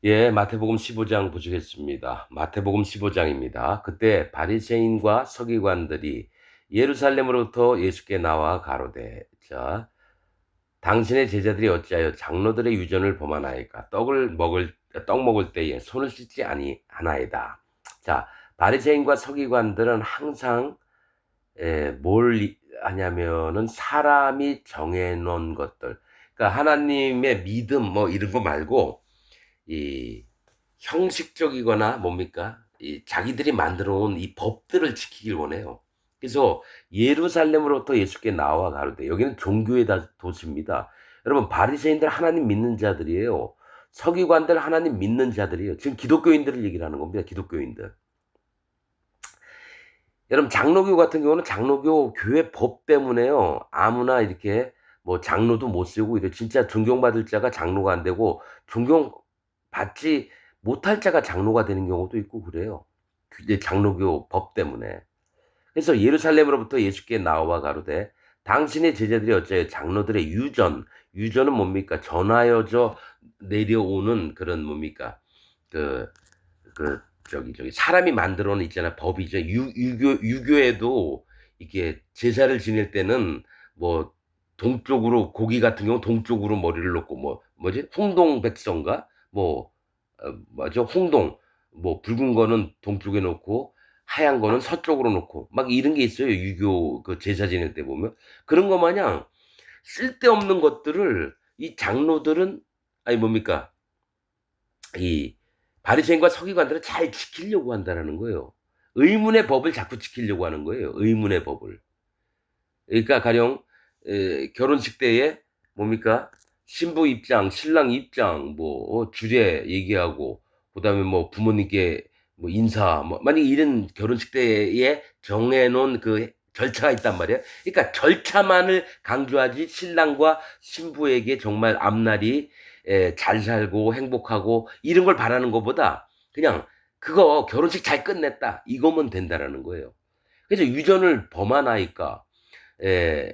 예, 마태복음 15장 보시겠습니다. 마태복음 15장입니다. 그때 바리새인과 서기관들이 예루살렘으로부터 예수께 나와 가로되, 자, 당신의 제자들이 어찌하여 장로들의 유전을 범하나이까? 떡 먹을 때에 손을 씻지 아니하나이다. 자, 바리새인과 서기관들은 항상 하냐면은 사람이 정해놓은 것들, 그러니까 하나님의 믿음 뭐 이런 거 말고 이 형식적이거나 뭡니까? 이 자기들이 만들어 놓은 이 법들을 지키길 원해요. 그래서 예루살렘으로부터 예수께 나와 가로되, 여기는 종교의 도시입니다. 여러분, 바리새인들 하나님 믿는 자들이에요. 서기관들 하나님 믿는 자들이에요. 지금 기독교인들을 얘기를 하는 겁니다. 기독교인들. 여러분, 장로교 같은 경우는 장로교 교회 법 때문에요. 아무나 이렇게 뭐 장로도 못 쓰고 이래. 진짜 존경받을 자가 장로가 안 되고 존경받지 못할 자가 장로가 되는 경우도 있고 그래요. 이제 장로교 법 때문에. 그래서 예루살렘으로부터 예수께 나와 가로되, 당신의 제자들이 어찌하여 장로들의 유전은 뭡니까? 전하여져 내려오는 그런 뭡니까? 그 그 저기 사람이 만들어 놓은 있잖아, 법이죠. 유교에도 이게 제사를 지낼 때는 뭐 동쪽으로, 고기 같은 경우 동쪽으로 머리를 놓고, 뭐 뭐지? 홍동백성가? 뭐 뭐죠? 홍동, 뭐 붉은 거는 동쪽에 놓고 하얀 거는 서쪽으로 놓고 막 이런 게 있어요. 유교 그 제사 지낼 때 보면. 그런 거 마냥 쓸데없는 것들을 이 장로들은, 아니 뭡니까? 이 바리새인과 서기관들은 잘 지키려고 한다라는 거예요. 의문의 법을 자꾸 지키려고 하는 거예요. 의문의 법을. 그러니까 가령 결혼식 때에 뭡니까? 신부 입장, 신랑 입장, 뭐 주례 얘기하고, 그다음에 뭐 부모님께 뭐 인사, 뭐 만약에 이런 결혼식 때에 정해 놓은 그 절차가 있단 말이에요. 그러니까 절차만을 강조하지, 신랑과 신부에게 정말 앞날이 잘 살고 행복하고 이런 걸 바라는 것보다 그냥 그거 결혼식 잘 끝냈다, 이거면 된다라는 거예요. 그래서 유전을 범하나이까, 에,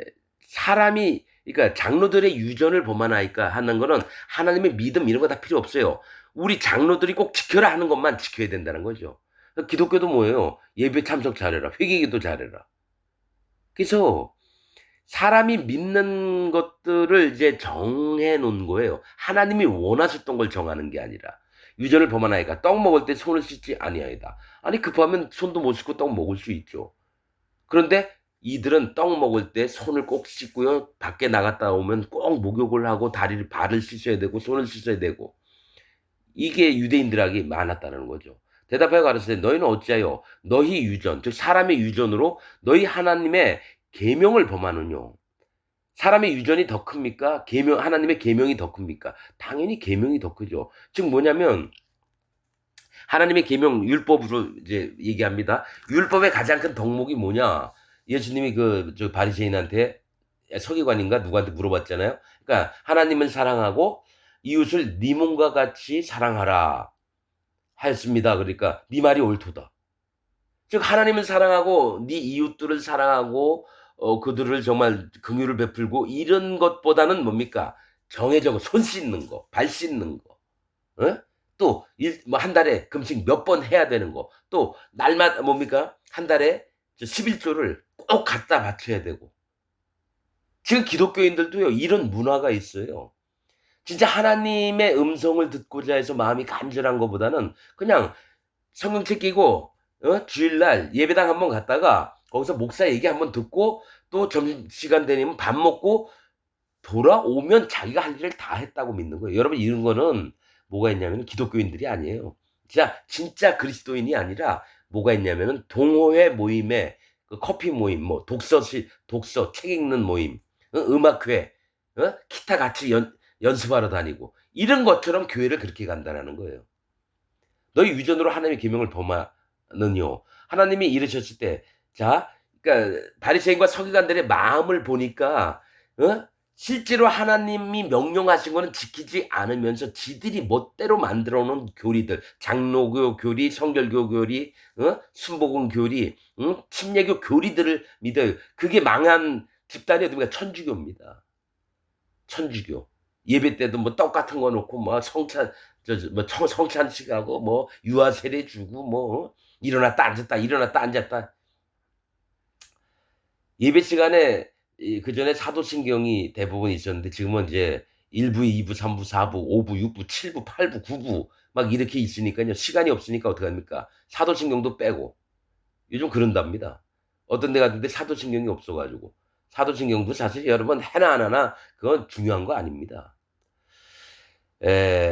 사람이, 그러니까 장로들의 유전을 범하나이까 하는 거는 하나님의 믿음 이런 거 다 필요 없어요. 우리 장로들이 꼭 지켜라 하는 것만 지켜야 된다는 거죠. 기독교도 뭐예요? 예배 참석 잘해라, 회개기도 잘해라. 그래서 사람이 믿는 것들을 이제 정해 놓은 거예요. 하나님이 원하셨던 걸 정하는 게 아니라. 유전을 범하나이까 떡 먹을 때 손을 씻지 아니하이다. 아니, 급하면 손도 못 씻고 떡 먹을 수 있죠. 그런데 이들은 떡 먹을 때 손을 꼭 씻고요. 밖에 나갔다 오면 꼭 목욕을 하고 발을 씻어야 되고 손을 씻어야 되고, 이게 유대인들에게 많았다는 거죠. 대답하여 가로되, 너희는 어찌하여 너희 유전, 즉 사람의 유전으로 너희 하나님의 계명을 범하느뇨. 사람의 유전이 더 큽니까? 하나님의 계명이 더 큽니까? 당연히 계명이 더 크죠. 즉 뭐냐면, 하나님의 계명 율법으로 이제 얘기합니다. 율법의 가장 큰 덕목이 뭐냐? 예수님이 저 바리새인한테, 서기관인가 누구한테 물어봤잖아요. 그러니까 하나님을 사랑하고 이웃을 네 몸과 같이 사랑하라 하였습니다. 그러니까 네 말이 옳도다. 즉 하나님을 사랑하고 네 이웃들을 사랑하고 그들을 정말 긍휼을 베풀고 이런 것보다는 뭡니까? 정해져 손 씻는 거, 발 씻는 거. 어? 또, 뭐, 한 달에 금식 몇 번 해야 되는 거. 또, 날마다 뭡니까? 한 달에 11조를 꼭 갖다 바쳐야 되고. 지금 기독교인들도요, 이런 문화가 있어요. 진짜 하나님의 음성을 듣고자 해서 마음이 간절한 것보다는 그냥 성경책 끼고, 주일날 예배당 한번 갔다가 거기서 목사 얘기 한번 듣고 또 점심시간 되면 밥 먹고 돌아오면 자기가 할 일을 다 했다고 믿는 거예요. 여러분, 이런 거는 뭐가 있냐면 기독교인들이 아니에요. 진짜 그리스도인이 아니라 뭐가 있냐면은 동호회 모임에, 그 커피 모임, 뭐 독서, 책 읽는 모임, 음악회, 기타 같이 연습하러 다니고 이런 것처럼 교회를 그렇게 간다라는 거예요. 너희 유전으로 하나님의 계명을 범하느뇨. 하나님이 이르셨을 때, 자, 그러니까 바리새인과 서기관들의 마음을 보니까, 실제로 하나님이 명령하신 거는 지키지 않으면서 지들이 멋대로 만들어 놓은 교리들, 장로교 교리, 성결교 교리, 순복음 교리, 침례교 교리들을 믿어요. 그게 망한 집단이 어디입니까? 천주교입니다. 천주교. 예배 때도 뭐 떡 같은 거 놓고 뭐 뭐 성찬식하고 뭐 유아 세례 주고 뭐 일어났다 앉았다 일어났다 앉았다. 예배 시간에 그전에 사도신경이 대부분 있었는데 지금은 이제 1부, 2부, 3부, 4부, 5부, 6부, 7부, 8부, 9부 막 이렇게 있으니까요. 시간이 없으니까 어떡합니까? 사도신경도 빼고 요즘 그런답니다. 어떤 데 갔는데 사도신경이 없어 가지고. 사도신경도 사실 여러분 하나 안 하나 그건 중요한 거 아닙니다.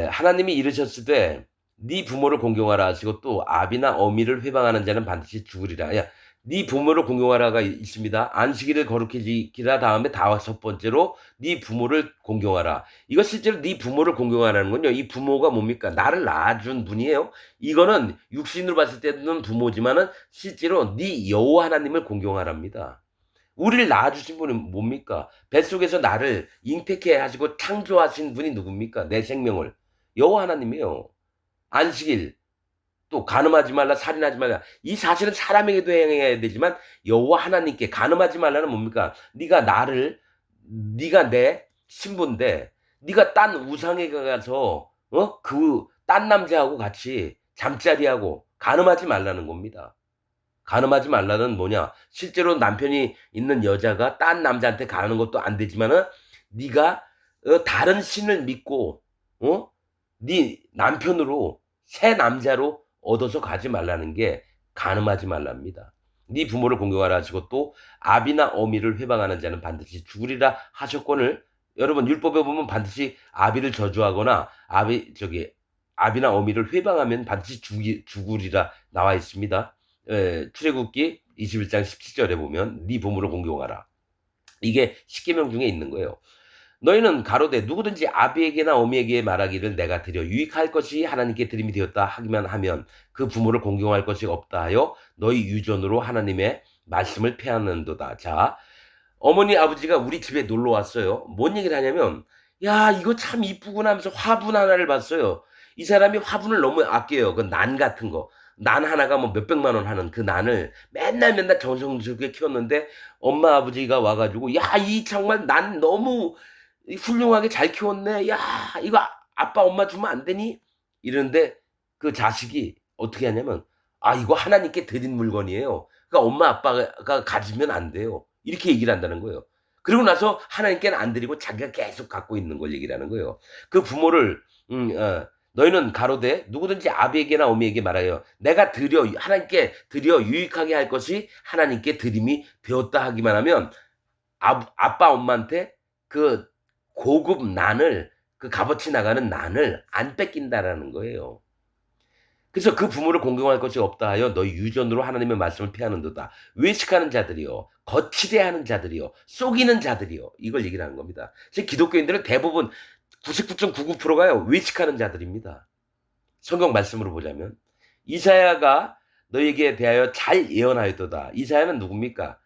하나님이 이르셨을 때 네 부모를 공경하라 하시고 또 아비나 어미를 회방하는 자는 반드시 죽으리라. 야, 네 부모를 공경하라가 있습니다. 안식일을 거룩히 지키라 다음에 다섯 번째로 네 부모를 공경하라. 이거 실제로 네 부모를 공경하라는 건요. 이 부모가 뭡니까? 나를 낳아준 분이에요. 이거는 육신으로 봤을 때는 부모지만은 실제로 네 여호와 하나님을 공경하랍니다. 우리를 낳아주신 분은 뭡니까? 뱃속에서 나를 잉태케 하시고 창조하신 분이 누굽니까? 내 생명을. 여호와 하나님이에요. 안식일, 또 간음하지 말라, 살인하지 말라. 이 사실은 사람에게도 행해야 되지만 여호와 하나님께 간음하지 말라는 뭡니까? 네가 내 신부인데 네가 딴 우상에 가서 그 딴 남자하고 같이 잠자리하고 간음하지 말라는 겁니다. 간음하지 말라는 뭐냐? 실제로 남편이 있는 여자가 딴 남자한테 가는 것도 안 되지만은 네가 다른 신을 믿고 네 남편으로 새 남자로 얻어서 가지 말라는 게 간음하지 말랍니다. 네 부모를 공경하라 하시고 또 아비나 어미를 회방하는 자는 반드시 죽으리라 하셨거늘 여러분 율법에 보면 반드시 아비를 저주하거나 아비나 어미를 회방하면 반드시 죽으리라 나와 있습니다. 출애굽기 21장 17절에 보면 네 부모를 공경하라. 이게 십계명 중에 있는 거예요. 너희는 가로되 누구든지 아비에게나 어미에게 말하기를 내가 드려 유익할 것이 하나님께 드림이 되었다 하기만 하면 그 부모를 공경할 것이 없다 하여 너희 유전으로 하나님의 말씀을 폐하는도다. 자, 어머니 아버지가 우리 집에 놀러 왔어요. 뭔 얘기를 하냐면 야 이거 참 이쁘구나 하면서 화분 하나를 봤어요. 이 사람이 화분을 너무 아껴요. 그 난 같은 거. 난 하나가 뭐 몇백만 원 하는 그 난을 맨날 정성스럽게 키웠는데 엄마 아버지가 와가지고 야 이 정말 난 너무 훌륭하게 잘 키웠네. 야 이거 아빠 엄마 주면 안 되니? 이러는데 그 자식이 어떻게 하냐면 아 이거 하나님께 드린 물건이에요. 그러니까 엄마 아빠가 가지면 안 돼요. 이렇게 얘기를 한다는 거예요. 그리고 나서 하나님께는 안 드리고 자기가 계속 갖고 있는 걸 얘기를 하는 거예요. 그 부모를 너희는 가로되 누구든지 아비에게나 어미에게 말하여 내가 하나님께 드려 유익하게 할 것이 하나님께 드림이 되었다 하기만 하면 아빠 엄마한테 그 고급 난을 그 값어치 나가는 난을 안 뺏긴다라는 거예요. 그래서 그 부모를 공경할 것이 없다 하여 너희 유전으로 하나님의 말씀을 피하는도다. 외식하는 자들이요. 거칠해하는 자들이요. 속이는 자들이요. 이걸 얘기를 하는 겁니다. 지금 기독교인들은 대부분 99.99%가요. 외식하는 자들입니다. 성경 말씀으로 보자면 이사야가 너에게 대하여 잘 예언하였도다. 이사야는 누굽니까?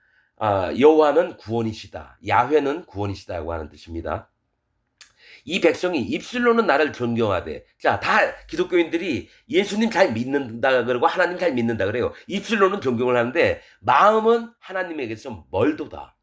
여호와는 구원이시다. 야훼는 구원이시다고 하는 뜻입니다. 이 백성이 입술로는 나를 존경하되 자, 다 기독교인들이 예수님 잘 믿는다 그러고 하나님 잘 믿는다 그래요. 입술로는 존경을 하는데 마음은 하나님에게서 멀도다.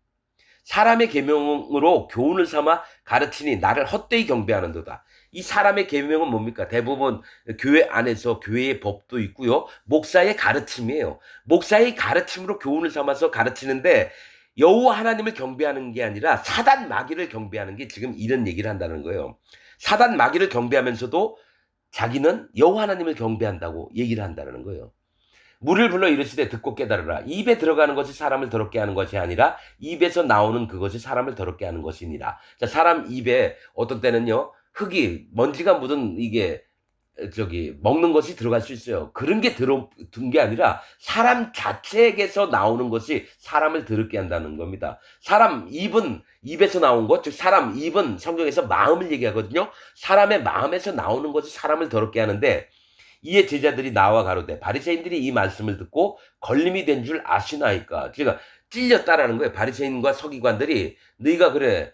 사람의 계명으로 교훈을 삼아 가르치니 나를 헛되이 경배하는도다. 이 사람의 계명은 뭡니까? 대부분 교회 안에서 교회의 법도 있고요. 목사의 가르침이에요. 목사의 가르침으로 교훈을 삼아서 가르치는데 여호와 하나님을 경배하는 게 아니라 사단 마귀를 경배하는 게 지금 이런 얘기를 한다는 거예요. 사단 마귀를 경배하면서도 자기는 여호와 하나님을 경배한다고 얘기를 한다는 거예요. 물을 불러 이르시되 듣고 깨달으라. 입에 들어가는 것이 사람을 더럽게 하는 것이 아니라 입에서 나오는 그것이 사람을 더럽게 하는 것이니라. 자, 사람 입에 어떤 때는요 흙이 먼지가 묻은 이게 먹는 것이 들어갈 수 있어요. 그런 게 든 게 아니라 사람 자체에게서 나오는 것이 사람을 더럽게 한다는 겁니다. 사람 입은 입에서 나온 것, 즉 사람 입은 성경에서 마음을 얘기하거든요. 사람의 마음에서 나오는 것이 사람을 더럽게 하는데 이에 제자들이 나와 가로되 바리새인들이 이 말씀을 듣고 걸림이 된 줄 아시나이까. 제가 찔렸다라는 거예요. 바리새인과 서기관들이 너희가 그래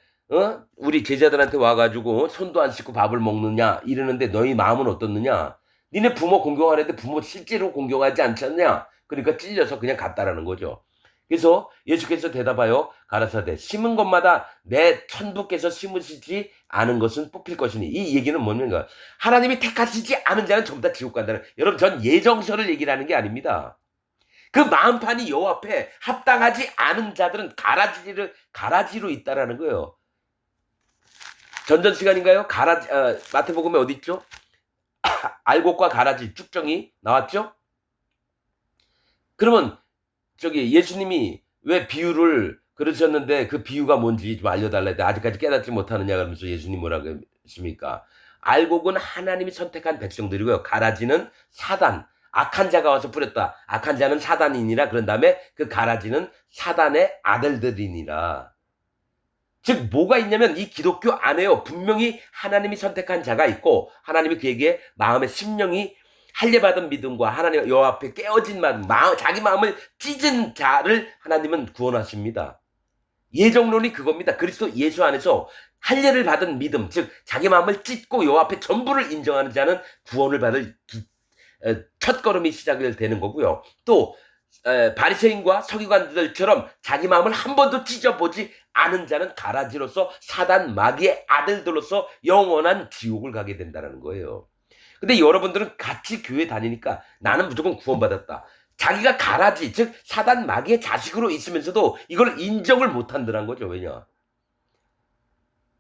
우리 제자들한테 와가지고 손도 안 씻고 밥을 먹느냐 이러는데 너희 마음은 어떻느냐? 니네 부모 공경하는데 부모 실제로 공경하지 않잖냐? 그러니까 찔려서 그냥 갔다라는 거죠. 그래서 예수께서 대답하여 가라사대 심은 것마다 내 천부께서 심으시지 않은 것은 뽑힐 것이니. 이 얘기는 뭡니까? 하나님이 택하시지 않은 자는 전부 다 지옥 간다는. 여러분, 전 예정설을 얘기를 하는 게 아닙니다. 그 마음판이 여호와 앞에 합당하지 않은 자들은 가라지로 있다라는 거예요. 전전 시간인가요? 마태복음에 어디 있죠? 알곡과 가라지 쭉정이 나왔죠? 그러면 예수님이 왜 비유를 그러셨는데 그 비유가 뭔지 좀 알려달라 했는데 아직까지 깨닫지 못하느냐 그러면서 예수님 뭐라고 했습니까? 알곡은 하나님이 선택한 백성들이고요. 가라지는 사단, 악한 자가 와서 뿌렸다. 악한 자는 사단이니라. 그런 다음에 그 가라지는 사단의 아들들이니라. 즉 뭐가 있냐면 이 기독교 안에요. 분명히 하나님이 선택한 자가 있고 하나님이 그에게 마음의 심령이 할례받은 믿음과 하나님 여호와 앞에 깨어진 마음, 자기 마음을 찢은 자를 하나님은 구원하십니다. 예정론이 그겁니다. 그리스도 예수 안에서 할례를 받은 믿음, 즉 자기 마음을 찢고 여호와 앞에 전부를 인정하는 자는 구원을 받을 첫걸음이 시작이 되는 거고요. 또 바리새인과 서기관들처럼 자기 마음을 한 번도 찢어보지 않은 자는 가라지로서 사단 마귀의 아들들로서 영원한 지옥을 가게 된다는 거예요. 근데 여러분들은 같이 교회 다니니까 나는 무조건 구원받았다. 자기가 가라지, 즉 사단 마귀의 자식으로 있으면서도 이걸 인정을 못한다는 거죠. 왜냐?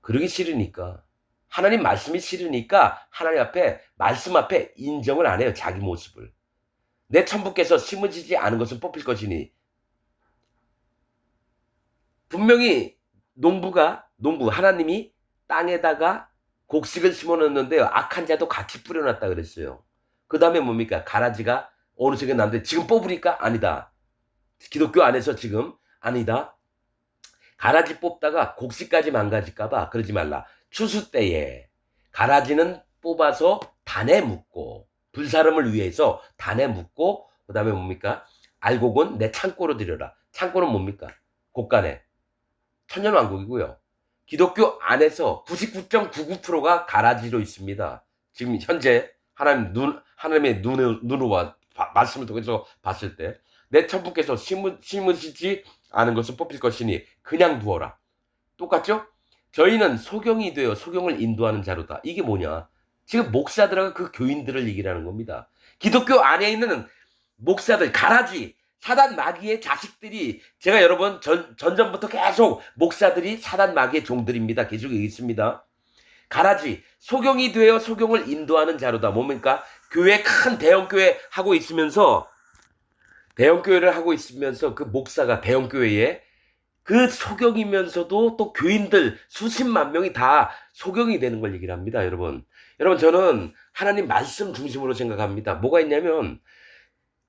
그러기 싫으니까. 하나님 말씀이 싫으니까 하나님 앞에 말씀 앞에 인정을 안 해요. 자기 모습을. 내 천부께서 심으시지 않은 것은 뽑힐 것이니. 분명히 농부 하나님이 땅에다가 곡식을 심어놓는데요. 악한 자도 같이 뿌려놨다 그랬어요. 그 다음에 뭡니까? 가라지가 어느 쪽에 남는데 지금 뽑으니까 아니다. 기독교 안에서 지금 아니다. 가라지 뽑다가 곡식까지 망가질까봐 그러지 말라. 추수 때에 가라지는 뽑아서 단에 묻고 불사름을 위해서 단에 묻고 그 다음에 뭡니까? 알곡은 내 창고로 들여라. 창고는 뭡니까? 곡간에 천년왕국이고요. 기독교 안에서 99.99%가 가라지로 있습니다. 지금 현재 하나님의 눈으로 말씀을 통해서 봤을 때 내 천부께서 심으시지 않은 것을 뽑힐 것이니 그냥 두어라. 똑같죠? 저희는 소경이 되어 소경을 인도하는 자로다. 이게 뭐냐? 지금 목사들하고 그 교인들을 얘기하는 겁니다. 기독교 안에 있는 목사들, 가라지, 사단 마귀의 자식들이 제가 여러분 전전부터 계속 목사들이 사단 마귀의 종들입니다. 계속 얘기했습니다. 가라지, 소경이 되어 소경을 인도하는 자로다. 뭡니까? 큰 대형교회 하고 있으면서 대형교회를 하고 있으면서 그 목사가 대형교회에 그 소경이면서도 또 교인들 수십만 명이 다 소경이 되는 걸 얘기를 합니다. 여러분 저는 하나님 말씀 중심으로 생각합니다. 뭐가 있냐면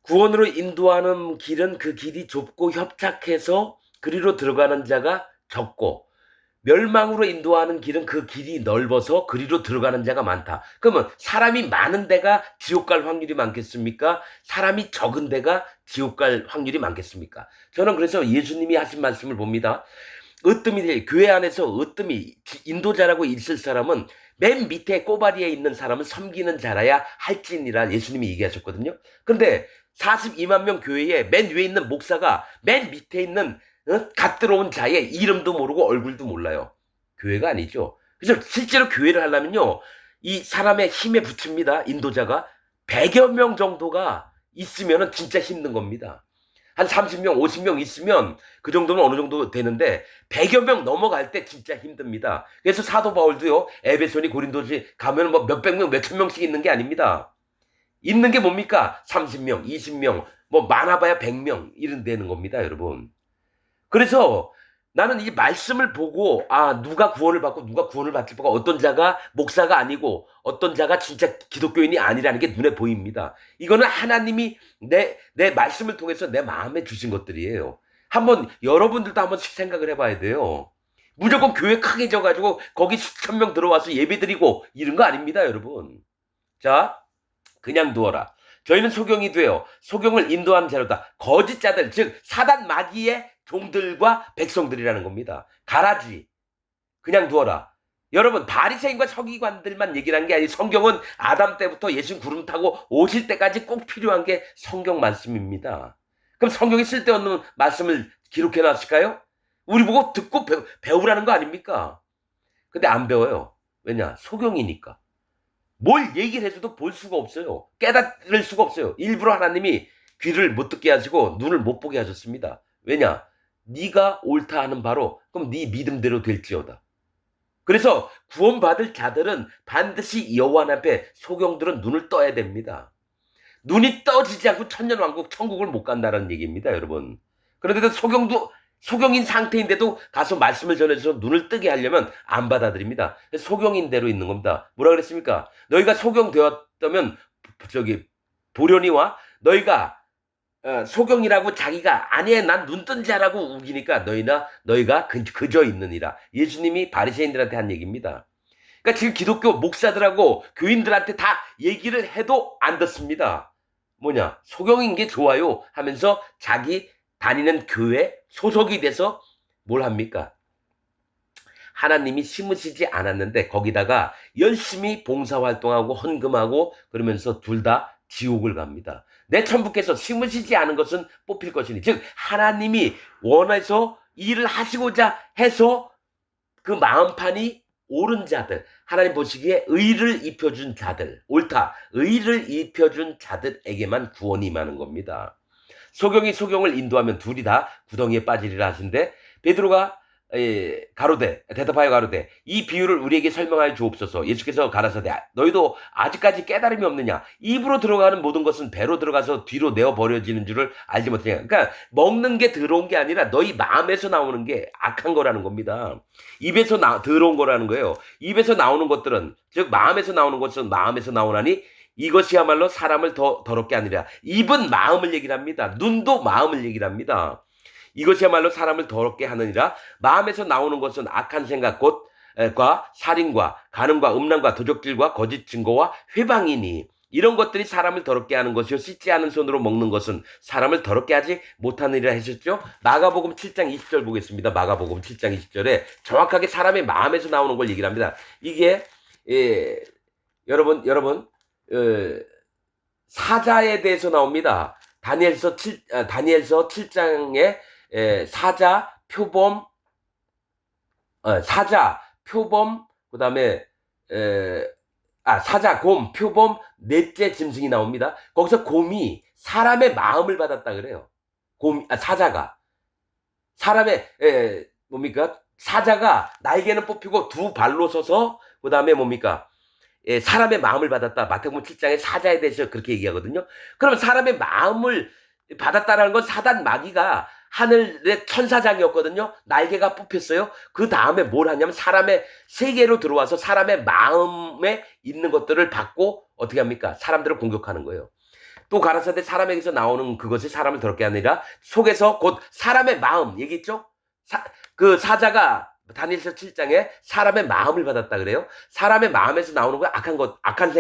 구원으로 인도하는 길은 그 길이 좁고 협착해서 그리로 들어가는 자가 적고 멸망으로 인도하는 길은 그 길이 넓어서 그리로 들어가는 자가 많다. 그러면 사람이 많은 데가 지옥 갈 확률이 많겠습니까? 사람이 적은 데가 지옥 갈 확률이 많겠습니까? 저는 그래서 예수님이 하신 말씀을 봅니다. 교회 안에서 인도자라고 있을 사람은 맨 밑에 꼬바리에 있는 사람은 섬기는 자라야 할지니라 예수님이 얘기하셨거든요. 그런데 42만 명 교회에 맨 위에 있는 목사가 맨 밑에 있는 갓 들어온 자의 이름도 모르고 얼굴도 몰라요. 교회가 아니죠. 그래서 실제로 교회를 하려면요. 이 사람의 힘에 붙입니다. 인도자가 100여 명 정도가 있으면 진짜 힘든 겁니다. 한 30명, 50명 있으면 그 정도는 어느 정도 되는데 100여 명 넘어갈 때 진짜 힘듭니다. 그래서 사도 바울도요. 에베소니 고린도지 가면 뭐 몇백 명, 몇천 명씩 있는 게 아닙니다. 있는 게 뭡니까? 30명, 20명, 뭐 많아봐야 100명 이런 되는 겁니다, 여러분. 그래서 나는 이 말씀을 보고 누가 구원을 받고 누가 구원을 받을 거가 어떤 자가 목사가 아니고 어떤 자가 진짜 기독교인이 아니라는 게 눈에 보입니다. 이거는 하나님이 내 말씀을 통해서 내 마음에 주신 것들이에요. 여러분들도 한번 생각을 해봐야 돼요. 무조건 교회 크게 져가지고 거기 수천 명 들어와서 예배 드리고 이런 거 아닙니다, 여러분. 자, 그냥 두어라. 저희는 소경이 되어 소경을 인도하는 자로다. 거짓자들, 즉 사단 마귀의 종들과 백성들이라는 겁니다. 가라지, 그냥 두어라. 여러분 바리새인과 서기관들만 얘기를 한 게 아니고 성경은 아담 때부터 예수 구름 타고 오실 때까지 꼭 필요한 게 성경 말씀입니다. 그럼 성경에 쓸데없는 말씀을 기록해 놨을까요? 우리 보고 듣고 배우라는 거 아닙니까? 근데 안 배워요. 왜냐? 소경이니까. 뭘 얘기를 해줘도 볼 수가 없어요. 깨달을 수가 없어요. 일부러 하나님이 귀를 못 듣게 하시고 눈을 못 보게 하셨습니다. 왜냐? 네가 옳다 하는 바로 그럼 네 믿음대로 될지어다. 그래서 구원받을 자들은 반드시 여호와 앞에 소경들은 눈을 떠야 됩니다. 눈이 떠지지 않고 천년왕국 천국을 못 간다는 얘기입니다, 여러분. 그런데도 소경인 상태인데도 가서 말씀을 전해서 눈을 뜨게 하려면 안 받아들입니다. 소경인 대로 있는 겁니다. 뭐라 그랬습니까? 너희가 소경되었다면 보려니와 너희가 소경이라고 자기가 아니에 난 눈 뜬 자라고 우기니까 너희가 그저 있느니라. 예수님이 바리새인들한테 한 얘기입니다. 그러니까 지금 기독교 목사들하고 교인들한테 다 얘기를 해도 안 듣습니다. 뭐냐? 소경인 게 좋아요 하면서 자기 다니는 교회 소속이 돼서 뭘 합니까? 하나님이 심으시지 않았는데 거기다가 열심히 봉사활동하고 헌금하고 그러면서 둘 다 지옥을 갑니다. 내 천부께서 심으시지 않은 것은 뽑힐 것이니 즉 하나님이 원해서 일을 하시고자 해서 그 마음판이 옳은 자들, 하나님 보시기에 의를 입혀준 자들, 옳다, 의를 입혀준 자들에게만 구원이 임하는 겁니다. 소경이 소경을 인도하면 둘이 다 구덩이에 빠지리라 하신데 베드로가 대답하여 가로되 이 비유를 우리에게 설명하여 주옵소서. 예수께서 가라사대 너희도 아직까지 깨달음이 없느냐? 입으로 들어가는 모든 것은 배로 들어가서 뒤로 내어 버려지는 줄을 알지 못하냐? 그러니까 먹는 게 들어온 게 아니라 너희 마음에서 나오는 게 악한 거라는 겁니다. 입에서 들어온 거라는 거예요. 입에서 나오는 것들은 즉 마음에서 나오는 것은 마음에서 나오나니 이것이야말로 사람을 더 더럽게 하느니라. 입은 마음을 얘기를 합니다. 눈도 마음을 얘기를 합니다. 이것이야말로 사람을 더럽게 하느니라. 마음에서 나오는 것은 악한 생각 곧과 살인과 간음과 음란과 도적질과 거짓 증거와 회방이니 이런 것들이 사람을 더럽게 하는 것이요 씻지 않은 손으로 먹는 것은 사람을 더럽게 하지 못하느니라 하셨죠. 마가복음 7장 20절 보겠습니다. 마가복음 7장 20절에 정확하게 사람의 마음에서 나오는 걸 얘기를 합니다. 이게 여러분 사자에 대해서 나옵니다. 다니엘서 7장에 사자, 표범, 그 다음에, 사자, 곰, 표범, 넷째 짐승이 나옵니다. 거기서 곰이 사람의 마음을 받았다 그래요. 사자가. 사자가 날개는 뽑히고 두 발로 서서, 그 다음에 사람의 마음을 받았다. 마태복음 7장에 사자에 대해서 그렇게 얘기하거든요. 그러면 사람의 마음을 받았다라는 건 사단 마귀가 하늘의 천사장이었거든요. 날개가 뽑혔어요. 그 다음에 뭘 하냐면 사람의 세계로 들어와서 사람의 마음에 있는 것들을 받고 어떻게 합니까? 사람들을 공격하는 거예요. 또 가라사대 사람에게서 나오는 그것이 사람을 더럽게 아니라 속에서 곧 사람의 마음 얘기했죠? 그 사자가 다니엘서 7장에 사람의 마음을 받았다 그래요. 사람의 마음에서 나오는 거 악한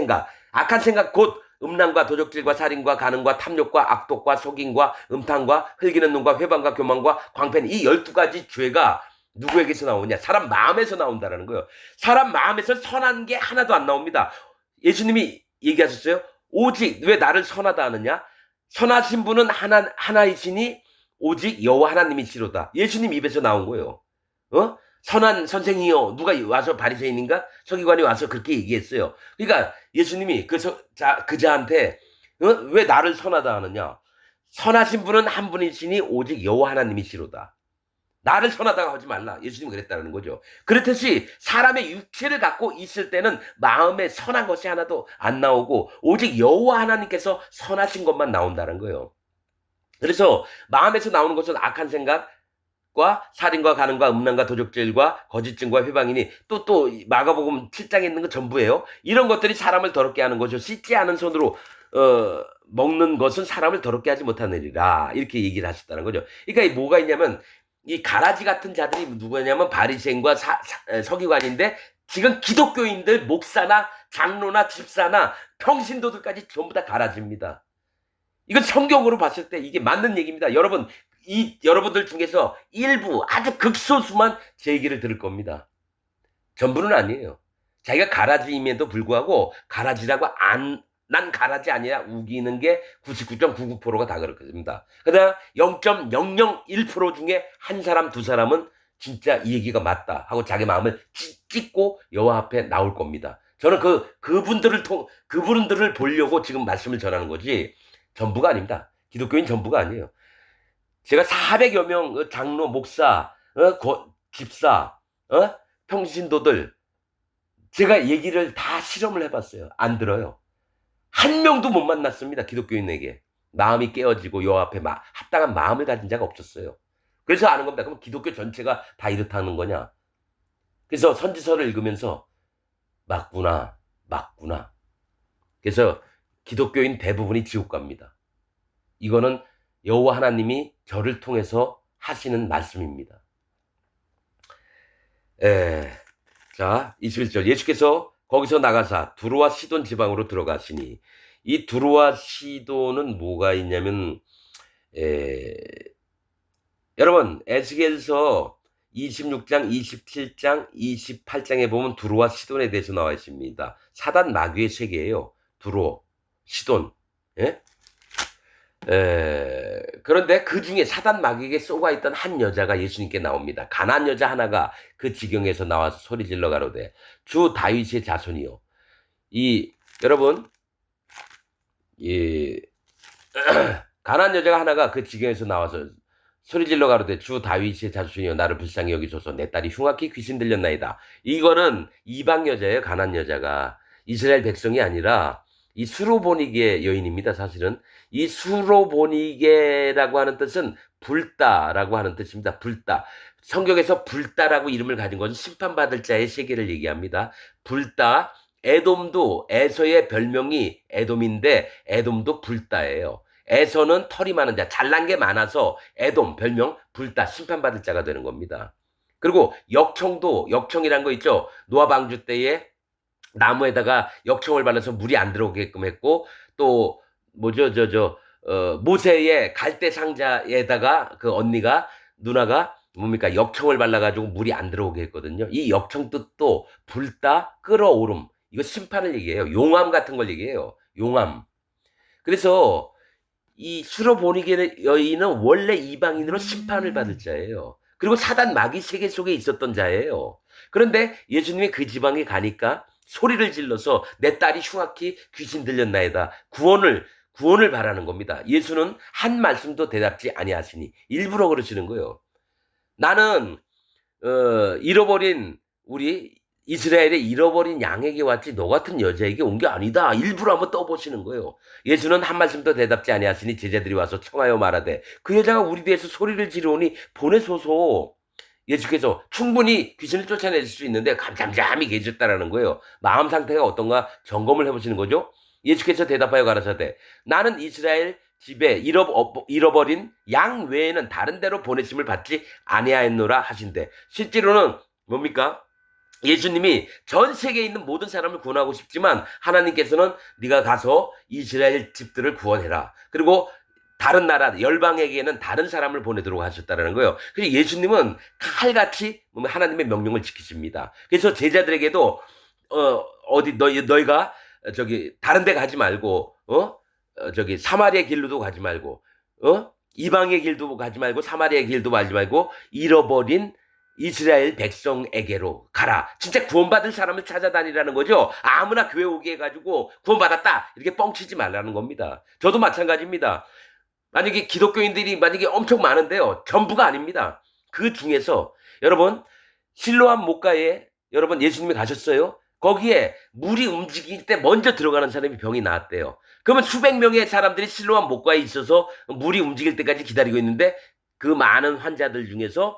생각 곧 음란과 도적질과 살인과 간음과 탐욕과 악독과 속임과 음탕과 흘기는 눈과 회방과 교만과 광팬 이 12가지 죄가 누구에게서 나오냐? 사람 마음에서 나온다라는 거예요. 사람 마음에서 선한 게 하나도 안 나옵니다. 예수님이 얘기하셨어요. 오직 왜 나를 선하다 하느냐? 선하신 분은 하나이시니 오직 여호와 하나님이시로다. 예수님 입에서 나온 거예요. 선한 선생이요. 누가 와서 바리새인인가? 서기관이 와서 그렇게 얘기했어요. 그러니까 예수님이 그자한테 왜 나를 선하다 하느냐? 선하신 분은 한 분이시니 오직 여호와 하나님이시로다. 나를 선하다고 하지 말라. 예수님이 그랬다는 거죠. 그렇듯이 사람의 육체를 갖고 있을 때는 마음에 선한 것이 하나도 안 나오고 오직 여호와 하나님께서 선하신 것만 나온다는 거예요. 그래서 마음에서 나오는 것은 악한 생각, 살인과 간음과 음란과 도적질과 거짓증과 회방이니 또 마가복음 7장에 있는 거 전부예요. 이런 것들이 사람을 더럽게 하는 거죠. 씻지 않은 손으로 먹는 것은 사람을 더럽게 하지 못하느니라 이렇게 얘기를 하셨다는 거죠. 그러니까 뭐가 있냐면 이 가라지 같은 자들이 누구냐면 바리새인과 서기관인데 지금 기독교인들 목사나 장로나 집사나 평신도들까지 전부 다 가라지입니다. 이건 성경으로 봤을 때 이게 맞는 얘기입니다. 여러분들 중에서 일부 아주 극소수만 제 얘기를 들을 겁니다. 전부는 아니에요. 자기가 가라지임에도 불구하고 가라지라고 난 가라지 아니라 우기는 게 99.99%가 다 그렇습니다. 그러나 0.001% 중에 한 사람, 두 사람은 진짜 이 얘기가 맞다 하고 자기 마음을 찢고 여호와 앞에 나올 겁니다. 저는 그분들을 보려고 지금 말씀을 전하는 거지 전부가 아닙니다. 기독교인 전부가 아니에요. 제가 400여 명 장로, 목사, 집사, 평신도들 제가 얘기를 다 실험을 해봤어요. 안 들어요. 한 명도 못 만났습니다. 기독교인에게. 마음이 깨어지고 여호와 앞에 합당한 마음을 가진 자가 없었어요. 그래서 아는 겁니다. 그럼 기독교 전체가 다 이렇다는 거냐? 그래서 선지서를 읽으면서 맞구나. 그래서 기독교인 대부분이 지옥 갑니다. 이거는 여호와 하나님이 저를 통해서 하시는 말씀입니다. 자, 21절. 예수께서 거기서 나가사 두로와 시돈 지방으로 들어가시니, 이 두로와 시돈은 뭐가 있냐면, 여러분, 에스겔서 26장, 27장, 28장에 보면 두로와 시돈에 대해서 나와 있습니다. 사단 마귀의 세계예요. 두로, 시돈. 예? 그런데 그 중에 사단 마귀에게 쏘가 있던 한 여자가 예수님께 나옵니다. 가난한 여자 하나가 그 지경에서 나와서 소리질러 가로되 주 다윗의 자손이요. 여러분, 가난한 여자가 하나가 그 지경에서 나와서 소리질러 가로되 주 다윗의 자손이요 나를 불쌍히 여기소서 내 딸이 흉악히 귀신 들렸나이다. 이거는 이방 여자예요. 가난한 여자가 이스라엘 백성이 아니라 이 수로보니게 여인입니다. 사실은 이 수로보니게라고 하는 뜻은 불다라고 하는 뜻입니다. 불다. 성경에서 불다라고 이름을 가진 것은 심판받을 자의 세계를 얘기합니다. 불다. 에돔도 에서의 별명이 에돔인데 에돔도 불다예요. 에서는 털이 많은 자, 잘난 게 많아서 에돔 별명 불다 심판받을 자가 되는 겁니다. 그리고 역청이란 거 있죠. 노아 방주 때에 나무에다가 역청을 발라서 물이 안 들어오게끔 했고 또 모세의 갈대 상자에다가 그 누나가 뭡니까 역청을 발라가지고 물이 안 들어오게 했거든요. 이 역청 뜻도 불다 끓어오름 이거 심판을 얘기해요. 용암 같은 걸 얘기해요. 용암. 그래서 이 수로보니게 여인은 원래 이방인으로 심판을 받을 자예요. 그리고 사단 마귀 세계 속에 있었던 자예요. 그런데 예수님이 그 지방에 가니까 소리를 질러서 내 딸이 흉악히 귀신 들렸나이다. 구원을 바라는 겁니다. 예수는 한 말씀도 대답지 아니하시니 일부러 그러시는 거예요. 나는 우리 이스라엘의 잃어버린 양에게 왔지 너 같은 여자에게 온 게 아니다. 일부러 한번 떠보시는 거예요. 예수는 한 말씀도 대답지 아니하시니 제자들이 와서 청하여 말하되 그 여자가 우리 뒤에서 소리를 지르오니 보내소서. 예수께서 충분히 귀신을 쫓아낼 수 있는데 잠잠히 계셨다라는 거예요. 마음 상태가 어떤가 점검을 해보시는 거죠. 예수께서 대답하여 가라사대 나는 이스라엘 집에 잃어버린 양 외에는 다른 데로 보내심을 받지 아니하였노라 하신대. 실제로는 뭡니까? 예수님이 전 세계에 있는 모든 사람을 구원하고 싶지만 하나님께서는 네가 가서 이스라엘 집들을 구원해라. 그리고 다른 나라 열방에게는 다른 사람을 보내도록 하셨다는 거예요. 그래서 예수님은 칼같이 하나님의 명령을 지키십니다. 그래서 제자들에게도 너희가 다른 데 가지 말고 사마리아 길로도 가지 말고 이방의 길도 가지 말고 사마리아 길도 가지 말고 잃어버린 이스라엘 백성에게로 가라. 진짜 구원받을 사람을 찾아다니라는 거죠. 아무나 교회 오게 해가지고 구원받았다 이렇게 뻥치지 말라는 겁니다. 저도 마찬가지입니다. 만약에 기독교인들이 엄청 많은데요. 전부가 아닙니다. 그 중에서 여러분 실로암 목가에 여러분 예수님이 가셨어요? 거기에 물이 움직일 때 먼저 들어가는 사람이 병이 나았대요. 그러면 수백 명의 사람들이 실로암 목가에 있어서 물이 움직일 때까지 기다리고 있는데 그 많은 환자들 중에서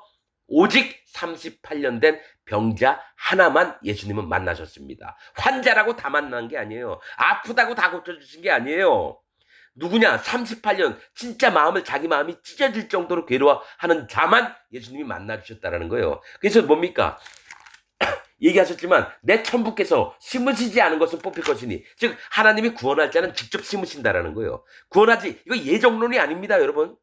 오직 38년 된 병자 하나만 예수님은 만나셨습니다. 환자라고 다 만난 게 아니에요. 아프다고 다 고쳐주신 게 아니에요. 누구냐? 38년 진짜 자기 마음이 찢어질 정도로 괴로워하는 자만 예수님이 만나주셨다는 거예요. 그래서 뭡니까? 얘기하셨지만 내 천부께서 심으시지 않은 것은 뽑힐 것이니 즉 하나님이 구원할 자는 직접 심으신다라는 거예요. 이거 예정론이 아닙니다. 여러분.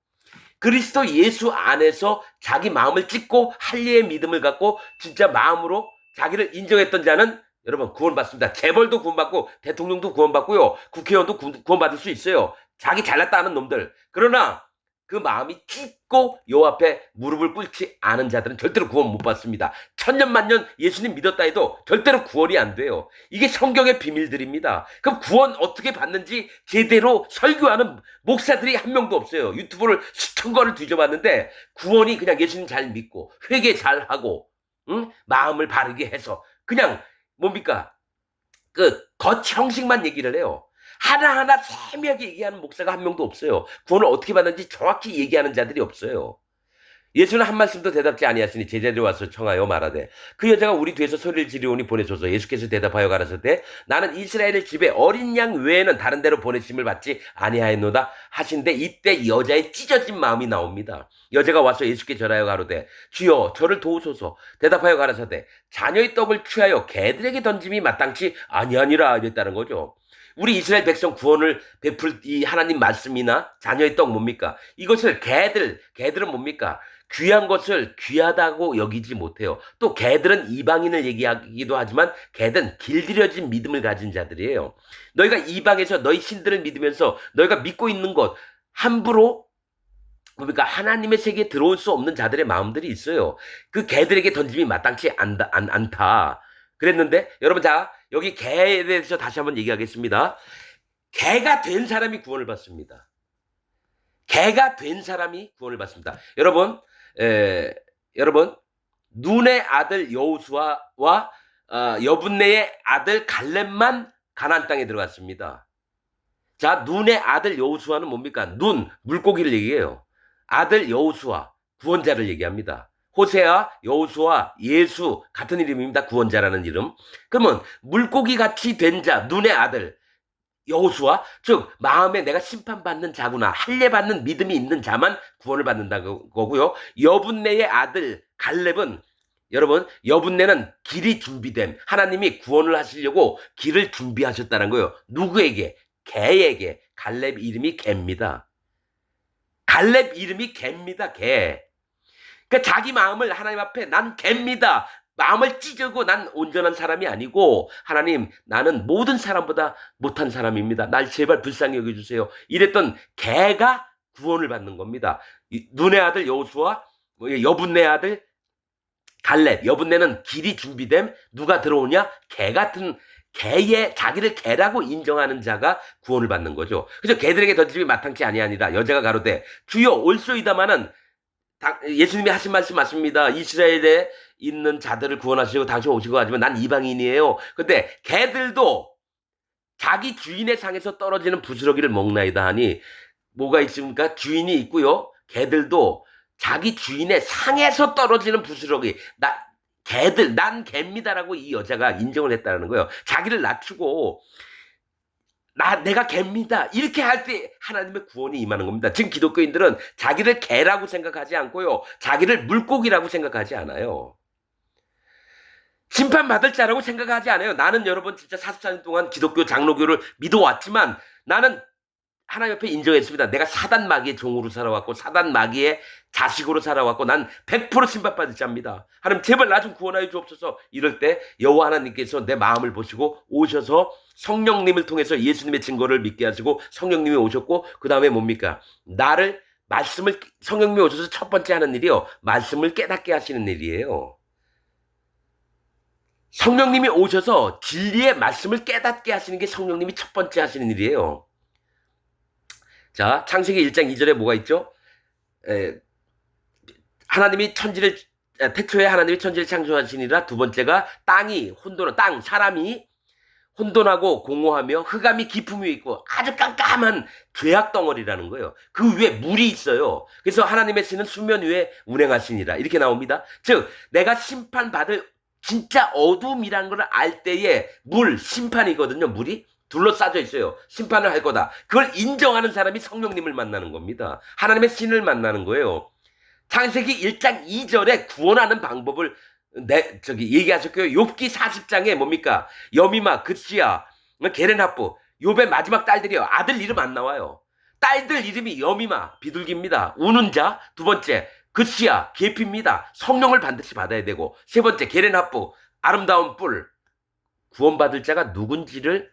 그리스도 예수 안에서 자기 마음을 찢고 할례의 믿음을 갖고 진짜 마음으로 자기를 인정했던 자는 여러분 구원받습니다. 재벌도 구원받고 대통령도 구원받고요. 국회의원도 구원받을 수 있어요. 자기 잘났다 하는 놈들. 그러나 그 마음이 깊고 요 앞에 무릎을 꿇지 않은 자들은 절대로 구원 못 받습니다. 천년만년 예수님 믿었다 해도 절대로 구원이 안 돼요. 이게 성경의 비밀들입니다. 그럼 구원 어떻게 받는지 제대로 설교하는 목사들이 한 명도 없어요. 유튜브를 수천 건을 뒤져봤는데 구원이 그냥 예수님 잘 믿고 회개 잘 하고 마음을 바르게 해서 그냥 뭡니까? 그 겉 형식만 얘기를 해요. 하나하나 세밀하게 얘기하는 목사가 한 명도 없어요. 구원을 어떻게 받는지 정확히 얘기하는 자들이 없어요. 예수는 한 말씀도 대답지 아니하시니 제자들이 와서 청하여 말하되 그 여자가 우리 뒤에서 소리를 지르오니 보내소서. 예수께서 대답하여 가라사대 나는 이스라엘의 집에 어린 양 외에는 다른 데로 보내심을 받지 아니하였노다 하신데 이때 여자의 찢어진 마음이 나옵니다. 여자가 와서 예수께 절하여 가로되 주여 저를 도우소서. 대답하여 가라사대 자녀의 떡을 취하여 개들에게 던짐이 마땅치 아니하니라 이랬다는 거죠. 우리 이스라엘 백성 구원을 베풀 이 하나님 말씀이나 자녀의 떡 뭡니까? 이것을 개들은 뭡니까? 귀한 것을 귀하다고 여기지 못해요. 또 개들은 이방인을 얘기하기도 하지만 개는 길들여진 믿음을 가진 자들이에요. 너희가 이방에서 너희 신들을 믿으면서 너희가 믿고 있는 것 함부로 뭡니까? 하나님의 세계에 들어올 수 없는 자들의 마음들이 있어요. 그 개들에게 던짐이 마땅치 않다. 그랬는데 여러분 자 여기 개에 대해서 다시 한번 얘기하겠습니다. 개가 된 사람이 구원을 받습니다. 개가 된 사람이 구원을 받습니다. 여러분 눈의 아들 여호수아와 여분네의 아들 갈렙만 가나안 땅에 들어갔습니다. 자 눈의 아들 여호수아는 뭡니까? 물고기를 얘기해요. 아들 여호수아 구원자를 얘기합니다. 호세아, 여호수아, 예수 같은 이름입니다. 구원자라는 이름. 그러면 물고기같이 된 자, 눈의 아들 여호수아, 즉 마음에 내가 심판받는 자구나, 할례받는 믿음이 있는 자만 구원을 받는다는 거고요. 여분네의 아들 갈렙은 여러분 여분네는 길이 준비됨. 하나님이 구원을 하시려고 길을 준비하셨다는 거예요. 누구에게? 개에게. 갈렙 이름이 개입니다. 갈렙 이름이 개입니다. 개. 그러니까 자기 마음을 하나님 앞에 난 개입니다. 마음을 찢고 난 온전한 사람이 아니고 하나님 나는 모든 사람보다 못한 사람입니다. 날 제발 불쌍히 여겨주세요. 이랬던 개가 구원을 받는 겁니다. 눈의 아들 여호수아 여분네 아들 갈렙. 여분네는 길이 준비됨. 누가 들어오냐? 개 같은 개의 자기를 개라고 인정하는 자가 구원을 받는 거죠. 그래서 개들에게 던짐이 마땅치 아니하니라. 여자가 가로되 주여 올소이다마는 예수님이 하신 말씀 맞습니다. 이스라엘에 있는 자들을 구원하시고 당신 오시고 하지만 난 이방인이에요. 근데 개들도 자기 주인의 상에서 떨어지는 부스러기를 먹나이다 하니 뭐가 있습니까? 주인이 있고요. 개들도 자기 주인의 상에서 떨어지는 부스러기 난 개입니다라고 이 여자가 인정을 했다는 거예요. 자기를 낮추고 내가 개입니다. 이렇게 할 때 하나님의 구원이 임하는 겁니다. 지금 기독교인들은 자기를 개라고 생각하지 않고요. 자기를 물고기라고 생각하지 않아요. 심판받을 자라고 생각하지 않아요. 나는 여러분 진짜 44년 동안 기독교 장로교를 믿어왔지만 나는 하나님 옆에 인정했습니다. 내가 사단 마귀의 종으로 살아왔고 사단 마귀의 자식으로 살아왔고 난 100% 심판받을 자입니다. 하나님 제발 나 좀 구원하여 주옵소서. 이럴 때 여호와 하나님께서 내 마음을 보시고 오셔서 성령님을 통해서 예수님의 증거를 믿게 하시고 성령님이 오셨고 그 다음에 뭡니까? 성령님이 오셔서 첫 번째 하는 일이요. 말씀을 깨닫게 하시는 일이에요. 성령님이 오셔서 진리의 말씀을 깨닫게 하시는 게 성령님이 첫 번째 하시는 일이에요. 자, 창세기 1장 2절에 뭐가 있죠? 태초에 하나님이 천지를 창조하시니라. 두 번째가 사람이 혼돈하고 공허하며 흑암이 깊음이 있고 아주 깜깜한 죄악 덩어리라는 거예요. 그 위에 물이 있어요. 그래서 하나님의 씨는 수면 위에 운행하시니라. 이렇게 나옵니다. 즉 내가 심판받을 진짜 어둠이라는 걸 알 때에 심판이거든요. 물이 둘러싸져 있어요. 심판을 할 거다. 그걸 인정하는 사람이 성령님을 만나는 겁니다. 하나님의 신을 만나는 거예요. 창세기 1장 2절에 구원하는 방법을 얘기하셨고요. 욥기 40장에 뭡니까? 여미마, 그시야, 게렌하프, 욥의 마지막 딸들이요. 아들 이름 안 나와요. 딸들 이름이 여미마, 비둘기입니다. 우는 자. 두 번째, 그시야, 계피입니다. 성령을 반드시 받아야 되고. 세 번째, 게렌하프, 아름다운 뿔, 구원받을 자가 누군지를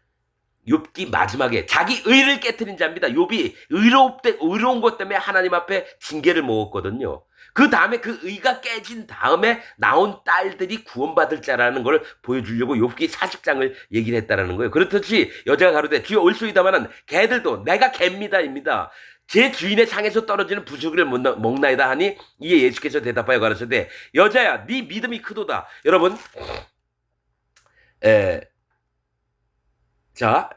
욥기 마지막에 자기 의를 깨트린 자입니다. 욥이 의로운 것 때문에 하나님 앞에 징계를 먹었거든요. 그 다음에 그 의가 깨진 다음에 나온 딸들이 구원받을 자라는 걸 보여주려고 욥기 40장을 얘기를 했다라는 거예요. 그렇듯이 여자가 가로되 주여 올소이다마는 개들도 내가 개입니다입니다. 제 주인의 상에서 떨어지는 부스러기를 먹나이다 하니 이에 예수께서 대답하여 가라사대 여자야 네 믿음이 크도다. 여러분 자,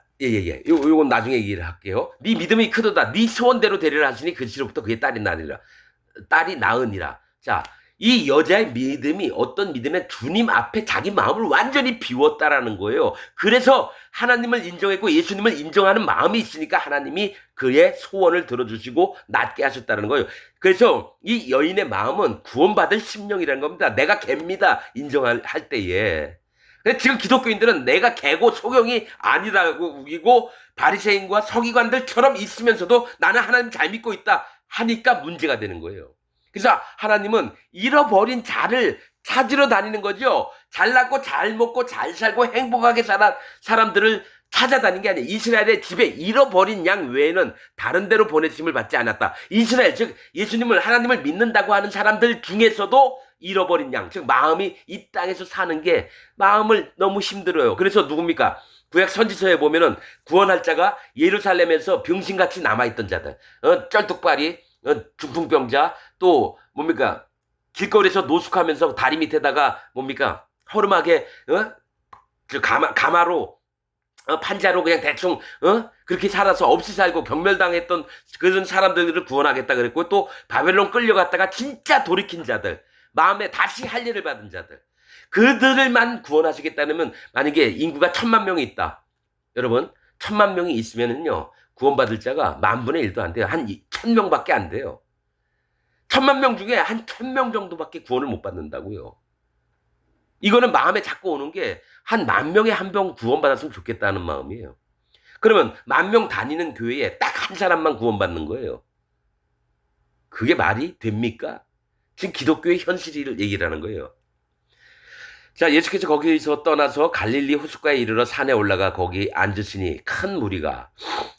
요건 나중에 얘기를 할게요. 네 믿음이 크도다. 네 소원대로 되리라 하시니 그시로부터 그의 딸이 나으니라. 자, 이 여자의 믿음이 어떤 믿음에 주님 앞에 자기 마음을 완전히 비웠다라는 거예요. 그래서 하나님을 인정했고 예수님을 인정하는 마음이 있으니까 하나님이 그의 소원을 들어주시고 낫게 하셨다는 거예요. 그래서 이 여인의 마음은 구원받을 심령이라는 겁니다. 내가 개입니다. 인정할 때에. 근데 지금 기독교인들은 내가 개고 소경이 아니라고 우기고 바리새인과 서기관들처럼 있으면서도 나는 하나님 잘 믿고 있다 하니까 문제가 되는 거예요. 그래서 하나님은 잃어버린 자를 찾으러 다니는 거죠. 잘났고 잘 먹고 잘 살고 행복하게 살아 사람들을 찾아다니는 게 아니에요. 이스라엘의 집에 잃어버린 양 외에는 다른 데로 보내심을 받지 않았다. 이스라엘 즉 예수님을 하나님을 믿는다고 하는 사람들 중에서도 잃어버린 양, 즉 마음이 이 땅에서 사는 게 마음을 너무 힘들어요. 그래서 누굽니까? 구약 선지서에 보면은 구원할 자가 예루살렘에서 병신같이 남아있던 자들, 쩔뚝발이, 중풍병자, 또 뭡니까? 길거리에서 노숙하면서 다리 밑에다가 뭡니까? 허름하게 가마로 판자로 그냥 대충 그렇게 살아서 없이 살고 경멸당했던 그런 사람들을 구원하겠다 그랬고 또 바벨론 끌려갔다가 진짜 돌이킨 자들 마음에 다시 할 일을 받은 자들 그들을만 구원하시겠다면 만약에 인구가 1000만 명이 있다. 여러분 1000만 명이 있으면은요 구원받을 자가 10,000분의 1도 안 돼요. 한 1000명밖에 안 돼요. 1000만 명 중에 한 1000명 정도밖에 구원을 못 받는다고요. 이거는 마음에 자꾸 오는 게 한 10,000명에 한 명 구원받았으면 좋겠다는 마음이에요. 그러면 10,000명 다니는 교회에 딱 한 사람만 구원받는 거예요. 그게 말이 됩니까? 지금 기독교의 현실을 얘기를 하는 거예요. 자, 예수께서 거기서 떠나서 갈릴리 호숫가에 이르러 산에 올라가 거기 앉으시니 큰 무리가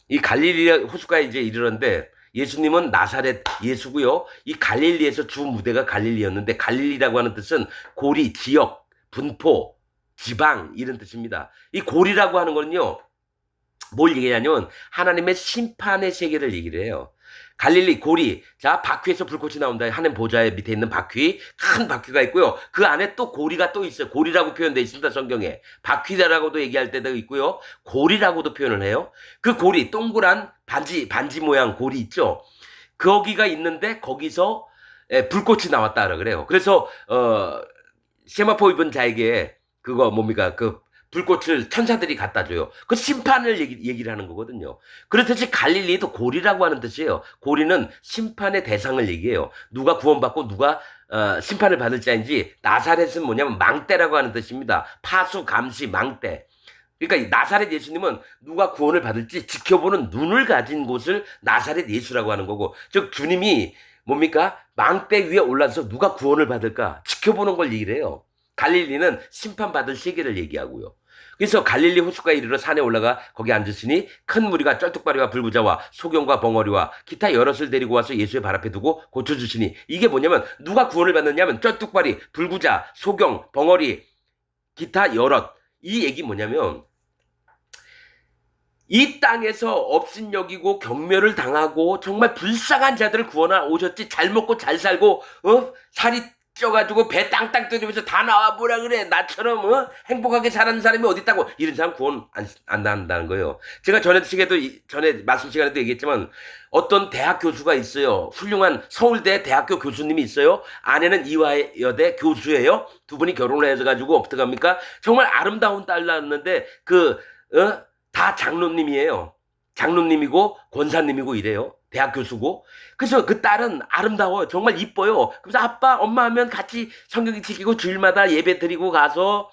이 갈릴리 호숫가에 이제 이르렀는데 예수님은 나사렛 예수고요. 이 갈릴리에서 주 무대가 갈릴리였는데 갈릴리라고 하는 뜻은 고리, 지역, 분포, 지방 이런 뜻입니다. 이 고리라고 하는 거는요. 뭘 얘기하냐면 하나님의 심판의 세계를 얘기를 해요. 갈릴리 고리 자 바퀴에서 불꽃이 나온다. 하늘 보좌의 밑에 있는 바퀴 큰 바퀴가 있고요. 그 안에 또 고리가 또 있어요. 고리라고 표현되어 있습니다. 성경에 바퀴다라고도 얘기할 때도 있고요. 고리라고도 표현을 해요. 그 고리 동그란 반지 모양 고리 있죠. 거기가 있는데 거기서 불꽃이 나왔다 그래요. 그래서 세마포 입은 자에게 그거 뭡니까 그 불꽃을 천사들이 갖다 줘요. 그 심판을 얘기를 하는 거거든요. 그렇듯이 갈릴리도 고리라고 하는 뜻이에요. 고리는 심판의 대상을 얘기해요. 누가 구원받고 누가 심판을 받을 자인지 나사렛은 뭐냐면 망대라고 하는 뜻입니다. 파수, 감시, 망대. 그러니까 나사렛 예수님은 누가 구원을 받을지 지켜보는 눈을 가진 곳을 나사렛 예수라고 하는 거고 즉 주님이 뭡니까? 망대 위에 올라서 누가 구원을 받을까 지켜보는 걸 얘기를 해요. 갈릴리는 심판받을 세계를 얘기하고요. 그래서 갈릴리 호숫가에 이르러 산에 올라가 거기 앉으시니 큰 무리가 쩔뚝발이와 불구자와 소경과 벙어리와 기타 여럿을 데리고 와서 예수의 발 앞에 두고 고쳐주시니 이게 뭐냐면 누가 구원을 받느냐면 쩔뚝발이, 불구자, 소경, 벙어리, 기타 여럿 이 얘기 뭐냐면 이 땅에서 업신여기고 경멸을 당하고 정말 불쌍한 자들을 구원하러 오셨지 잘 먹고 잘 살고 살이 쪄가지고 배 땅땅 떠지면서 다 나와 보라 그래 나처럼 행복하게 사는 사람이 어디 있다고 이런 사람 구원 안 한다는 거예요. 제가 전에 말씀 시간에도 얘기했지만 어떤 대학 교수가 있어요. 훌륭한 서울대 대학교 교수님이 있어요. 아내는 이화여대 교수예요. 두 분이 결혼을 해가지고 어떡합니까? 정말 아름다운 딸 낳았는데 다 장로님이에요. 장로님이고 권사님이고 이래요. 대학 교수고. 그래서 그 딸은 아름다워요. 정말 이뻐요. 그래서 아빠, 엄마 하면 같이 성경 지키고 주일마다 예배 드리고 가서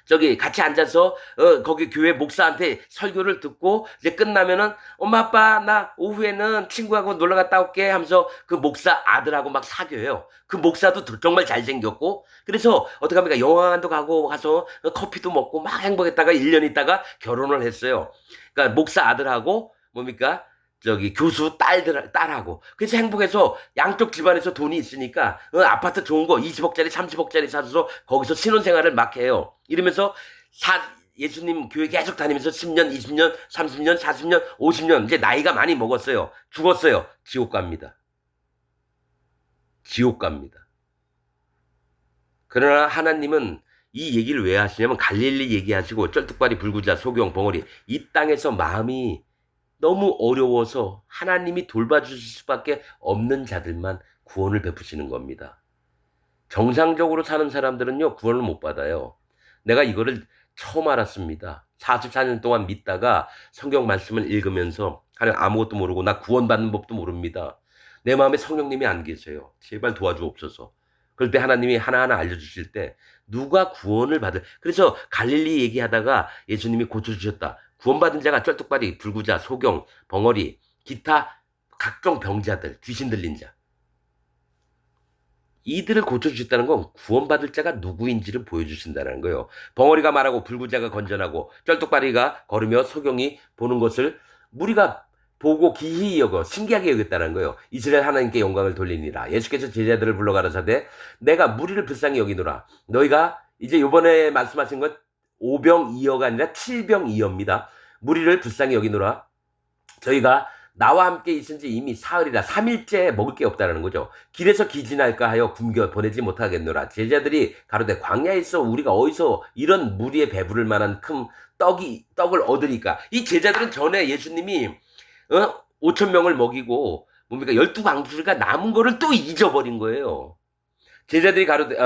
저기 같이 앉아서 거기 교회 목사한테 설교를 듣고 이제 끝나면은 엄마 아빠 나 오후에는 친구하고 놀러 갔다 올게 하면서 그 목사 아들하고 막 사귀어요. 그 목사도 정말 잘생겼고 그래서 어떻게 합니까? 영화관도 가고 가서 커피도 먹고 막 행복했다가 1년 있다가 결혼을 했어요. 그러니까 목사 아들하고 뭡니까? 저기 교수 딸하고 그래서 행복해서 양쪽 집안에서 돈이 있으니까 아파트 좋은 거 20억짜리 30억짜리 사서 거기서 신혼생활을 막 해요. 이러면서 예수님 교회 계속 다니면서 10년 20년 30년 40년 50년 이제 나이가 많이 먹었어요. 죽었어요. 지옥 갑니다. 지옥 갑니다. 그러나 하나님은 이 얘기를 왜 하시냐면 갈릴리 얘기하시고 쩔뚝발이 불구자 소경 벙어리 이 땅에서 마음이 너무 어려워서 하나님이 돌봐주실 수밖에 없는 자들만 구원을 베푸시는 겁니다. 정상적으로 사는 사람들은요, 구원을 못 받아요. 내가 이거를 처음 알았습니다. 44년 동안 믿다가 성경 말씀을 읽으면서 하나님 아무것도 모르고 나 구원받는 법도 모릅니다. 내 마음에 성령님이 안 계세요. 제발 도와주옵소서. 그럴 때 하나님이 하나하나 알려주실 때 누가 구원을 받을 그래서 갈릴리 얘기하다가 예수님이 고쳐주셨다. 구원받은 자가 쩔뚝발이 불구자 소경 벙어리 기타 각종 병자들 귀신 들린 자 이들을 고쳐주셨다는 건 구원받을 자가 누구인지를 보여주신다는 거예요. 벙어리가 말하고 불구자가 건전하고 쩔뚝발이가 걸으며 소경이 보는 것을 무리가 보고 기이히 여겨 신기하게 여겼다는 거예요. 이스라엘 하나님께 영광을 돌리니라. 예수께서 제자들을 불러 가라사대 내가 무리를 불쌍히 여기노라. 너희가 이제 요번에 말씀하신 것 5병2어가 아니라 7병2어입니다. 무리를 불쌍히 여기노라. 저희가 나와 함께 있은 지 이미 사흘이라 3일째 먹을 게 없다는 거죠. 길에서 기진할까 하여 굶겨 보내지 못하겠노라. 제자들이 가로되 광야에서 우리가 어디서 이런 무리에 배부를 만한 큰 떡을 얻으리까. 이 제자들은 전에 예수님이 5천 명을 먹이고 뭡니까 12광주리가 남은 거를 또 잊어버린 거예요. 제자들이 가로되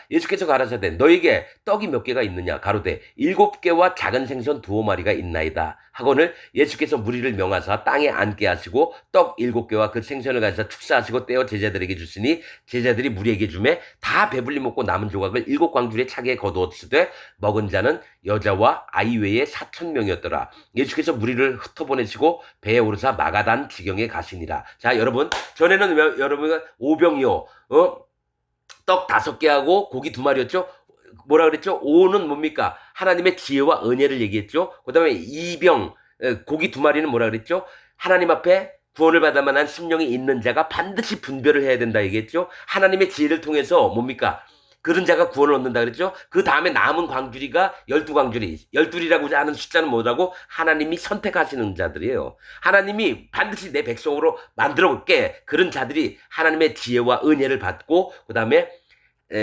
예수께서 가라사대 너에게 떡이 몇 개가 있느냐 가로되 7개와 작은 생선 2마리가 있나이다 하거늘 예수께서 무리를 명하사 땅에 앉게 하시고 떡 7개와 그 생선을 가지사 축사하시고 떼어 제자들에게 주시니 제자들이 무리에게 주매 다 배불리 먹고 남은 조각을 7광주리에 차게 거두었으되 먹은 자는 여자와 아이 외에 4,000명이었더라. 예수께서 무리를 흩어보내시고 배에 오르사 마가단 지경에 가시니라. 자 여러분 전에는 여러분 오병이요 떡 5개 하고 고기 2마리였죠? 뭐라 그랬죠? 5는 뭡니까? 하나님의 지혜와 은혜를 얘기했죠? 그 다음에 2병, 고기 2마리는 뭐라 그랬죠? 하나님 앞에 구원을 받을 만한 심령이 있는 자가 반드시 분별을 해야 된다 얘기했죠? 하나님의 지혜를 통해서 뭡니까? 그런 자가 구원을 얻는다 그랬죠? 그 다음에 남은 광주리가 12광주리. 12이라고 하는 숫자는 뭐라고? 하나님이 선택하시는 자들이에요. 하나님이 반드시 내 백성으로 만들어 볼게. 그런 자들이 하나님의 지혜와 은혜를 받고 그 다음에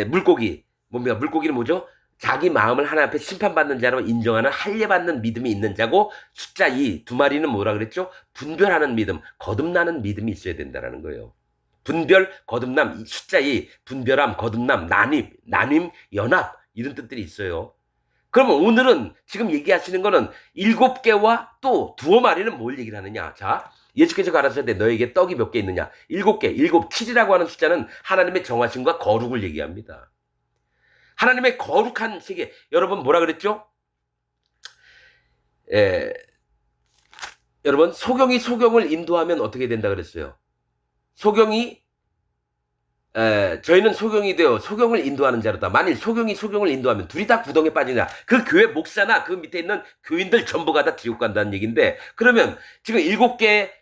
물고기. 뭡니까? 물고기는 뭐죠? 자기 마음을 하나님 앞에 심판받는 자로 인정하는 할례받는 믿음이 있는 자고 숫자 2, 2마리는 뭐라 그랬죠? 분별하는 믿음, 거듭나는 믿음이 있어야 된다는 거예요. 분별, 거듭남, 숫자 2, 분별함, 거듭남, 나눔, 연합 이런 뜻들이 있어요. 그러면 오늘은 지금 얘기하시는 거는 7개와 또 2마리는 뭘 얘기를 하느냐? 자, 예수께서 가라사대 너에게 떡이 몇 개 있느냐? 7개, 7, 7이라고 하는 숫자는 하나님의 정하심과 거룩을 얘기합니다. 하나님의 거룩한 세계. 여러분 뭐라 그랬죠? 여러분 소경이 소경을 인도하면 어떻게 된다 그랬어요? 소경이 저희는 소경이 되어 소경을 인도하는 자로다. 만일 소경이 소경을 인도하면 둘이 다 구덩이에 빠지냐. 그 교회 목사나 그 밑에 있는 교인들 전부가 다 지옥 간다는 얘기인데 그러면 지금 7개의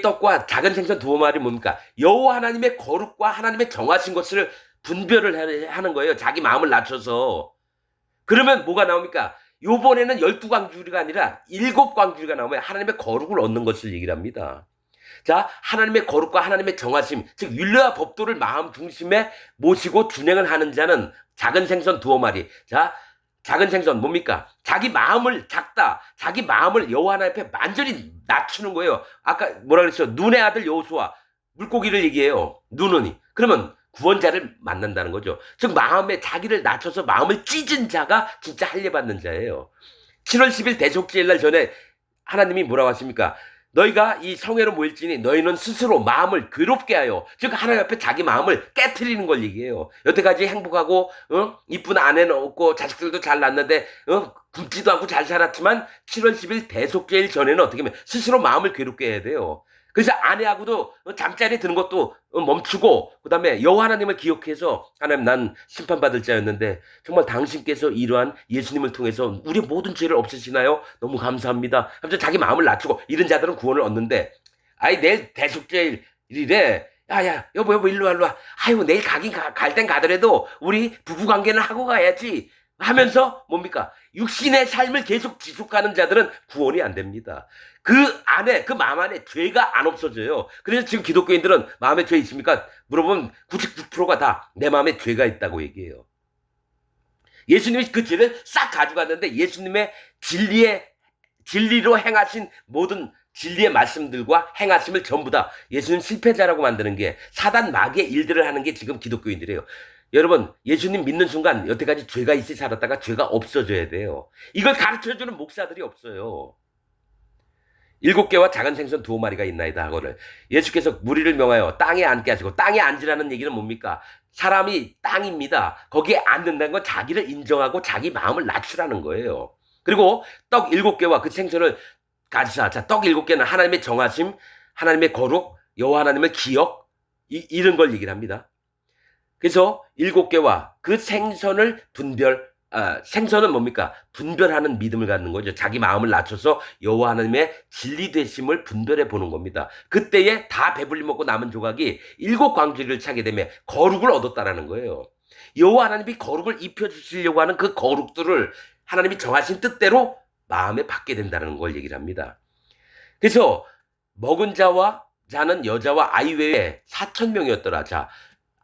떡과 작은 생선 2마리 뭡니까? 여호와 하나님의 거룩과 하나님의 정하신 것을 분별을 하는 거예요. 자기 마음을 낮춰서. 그러면 뭐가 나옵니까? 요번에는 12광주리가 아니라 7광주리가 나오면 하나님의 거룩을 얻는 것을 얘기를 합니다. 자, 하나님의 거룩과 하나님의 정하심, 즉 율례와 법도를 마음 중심에 모시고 준행을 하는 자는 작은 생선 2마리. 자, 작은 생선 뭡니까? 자기 마음을 자기 마음을 여호와 하나님 앞에 완전히 낮추는 거예요. 아까 뭐라 그랬죠? 눈의 아들 여호수아 물고기를 얘기해요. 눈은이. 그러면 구원자를 만난다는 거죠. 즉 마음에 자기를 낮춰서 마음을 찢은 자가 진짜 할례받는 자예요. 7월 10일 대속제일 날 전에 하나님이 뭐라고 하십니까? 너희가 이 성회로 모일지니 너희는 스스로 마음을 괴롭게 하여, 즉 하나님 앞에 자기 마음을 깨트리는 걸 얘기해요. 여태까지 행복하고 이쁜 아내는 없고 자식들도 잘 낳는데 굶지도 않고 잘 살았지만 7월 10일 대속제일 전에는 어떻게 하면 스스로 마음을 괴롭게 해야 돼요. 그래서 아내하고도 잠자리에 드는 것도 멈추고, 그 다음에 여호와 하나님을 기억해서, 하나님 난 심판받을 자였는데 정말 당신께서 이러한 예수님을 통해서 우리의 모든 죄를 없애시나요? 너무 감사합니다 하면서 자기 마음을 낮추고, 이런 자들은 구원을 얻는데, 아이 내일 대속제일이래, 야야 여보 일로 와. 아이고 내일 가긴 갈 땐 가더라도 우리 부부관계는 하고 가야지 하면서 뭡니까? 육신의 삶을 계속 지속하는 자들은 구원이 안 됩니다. 그 안에, 그 마음 안에 죄가 안 없어져요. 그래서 지금 기독교인들은 마음에 죄 있습니까? 물어보면 99%가 다 내 마음에 죄가 있다고 얘기해요. 예수님이 그 죄를 싹 가져갔는데, 예수님의 진리로 행하신 모든 진리의 말씀들과 행하심을 전부 다 예수님 실패자라고 만드는 게, 사단 마귀의 일들을 하는 게 지금 기독교인들이에요. 여러분, 예수님 믿는 순간 여태까지 죄가 있이 살았다가 죄가 없어져야 돼요. 이걸 가르쳐주는 목사들이 없어요. 7개와 작은 생선 2마리가 있나이다 하거늘 예수께서 무리를 명하여 땅에 앉게 하시고, 땅에 앉으라는 얘기는 뭡니까? 사람이 땅입니다. 거기에 앉는다는 건 자기를 인정하고 자기 마음을 낮추라는 거예요. 그리고 떡 7개와 그 생선을 가지사. 자, 떡 7개는 하나님의 정하심, 하나님의 거룩, 여호와 하나님의 기억, 이런 걸 얘기를 합니다. 그래서 7개와 그 생선을 생선은 뭡니까? 분별하는 믿음을 갖는 거죠. 자기 마음을 낮춰서 여호와 하나님의 진리 되심을 분별해 보는 겁니다. 그때에 다 배불리 먹고 남은 조각이 7광주리를 차게 되면 거룩을 얻었다라는 거예요. 여호와 하나님이 거룩을 입혀주시려고 하는 그 거룩들을 하나님이 정하신 뜻대로 마음에 받게 된다는 걸 얘기를 합니다. 그래서 먹은 자는 여자와 아이 외에 4,000명이었더라. 자,